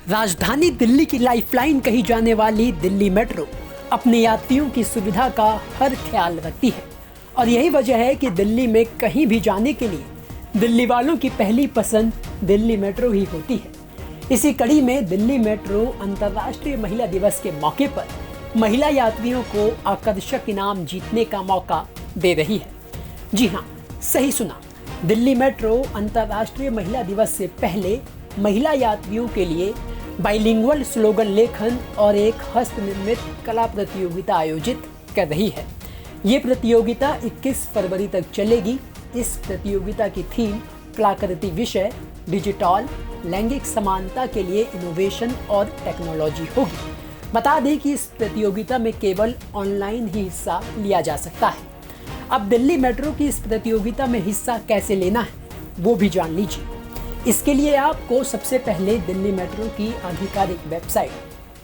राजधानी दिल्ली की लाइफलाइन कही जाने वाली दिल्ली मेट्रो अपने यात्रियों की सुविधा का हर ख्याल रखती है और यही वजह है कि दिल्ली में कहीं भी जाने के लिए दिल्ली वालों की पहली पसंद दिल्ली मेट्रो ही होती है। इसी कड़ी में दिल्ली मेट्रो अंतर्राष्ट्रीय महिला दिवस के मौके पर महिला यात्रियों को आकर्षक इनाम जीतने का मौका दे रही है। जी हाँ, सही सुना। दिल्ली मेट्रो अंतर्राष्ट्रीय महिला दिवस से पहले महिला यात्रियों के लिए बाइलिंगुअल स्लोगन लेखन और एक हस्तनिर्मित कला प्रतियोगिता आयोजित कर रही है। ये प्रतियोगिता 21 फरवरी तक चलेगी। इस प्रतियोगिता की थीम कलाकृति विषय डिजिटल लैंगिक समानता के लिए इनोवेशन और टेक्नोलॉजी होगी। बता दें कि इस प्रतियोगिता में केवल ऑनलाइन ही हिस्सा लिया जा सकता है। अब दिल्ली मेट्रो की इस प्रतियोगिता में हिस्सा कैसे लेना है वो भी जान लीजिए। इसके लिए आपको सबसे पहले दिल्ली मेट्रो की आधिकारिक वेबसाइट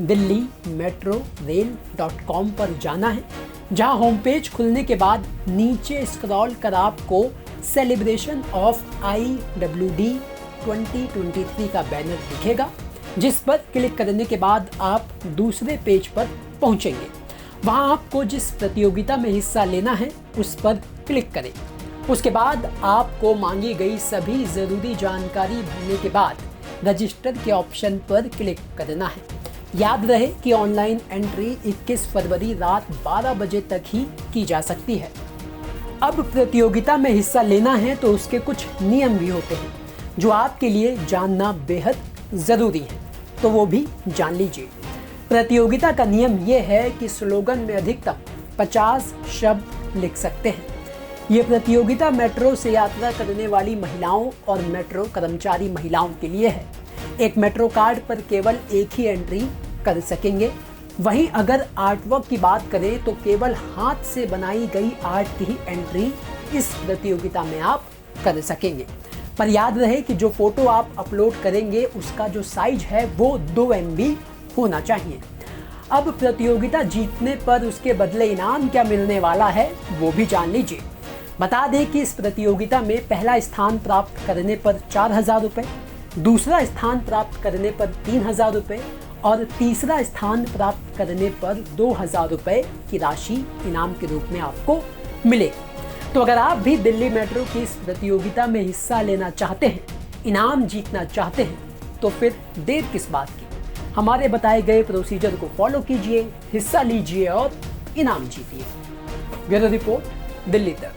delhimetrorail.com पर जाना है, जहां होम पेज खुलने के बाद नीचे स्क्रॉल कर आपको सेलिब्रेशन ऑफ IWD 2023 का बैनर दिखेगा, जिस पर क्लिक करने के बाद आप दूसरे पेज पर पहुंचेंगे। वहां आपको जिस प्रतियोगिता में हिस्सा लेना है उस पर क्लिक करें। उसके बाद आपको मांगी गई सभी ज़रूरी जानकारी भरने के बाद रजिस्टर के ऑप्शन पर क्लिक करना है। याद रहे कि ऑनलाइन एंट्री 21 फरवरी रात 12 बजे तक ही की जा सकती है। अब प्रतियोगिता में हिस्सा लेना है तो उसके कुछ नियम भी होते हैं जो आपके लिए जानना बेहद ज़रूरी है, तो वो भी जान लीजिए। प्रतियोगिता का नियम ये है कि स्लोगन में अधिकतम 50 शब्द लिख सकते हैं। ये प्रतियोगिता मेट्रो से यात्रा करने वाली महिलाओं और मेट्रो कर्मचारी महिलाओं के लिए है। एक मेट्रो कार्ड पर केवल एक ही एंट्री कर सकेंगे। वहीं अगर आर्ट वर्क की बात करें तो केवल हाथ से बनाई गई आर्ट की ही एंट्री इस प्रतियोगिता में आप कर सकेंगे। पर याद रहे कि जो फोटो आप अपलोड करेंगे उसका जो साइज है वो 2 MB होना चाहिए। अब प्रतियोगिता जीतने पर उसके बदले इनाम क्या मिलने वाला है वो भी जान लीजिए। बता दें कि इस प्रतियोगिता में पहला स्थान प्राप्त करने पर 4,000 रुपये, दूसरा स्थान प्राप्त करने पर 3,000 रुपये और तीसरा स्थान प्राप्त करने पर 2,000 रुपये की राशि इनाम के रूप में आपको मिलेगी। तो अगर आप भी दिल्ली मेट्रो की इस प्रतियोगिता में हिस्सा लेना चाहते हैं, इनाम जीतना चाहते हैं, तो फिर देर किस बात की। हमारे बताए गए प्रोसीजर को फॉलो कीजिए, हिस्सा लीजिए और इनाम जीतिए। ब्यूरो रिपोर्ट, दिल्ली तक।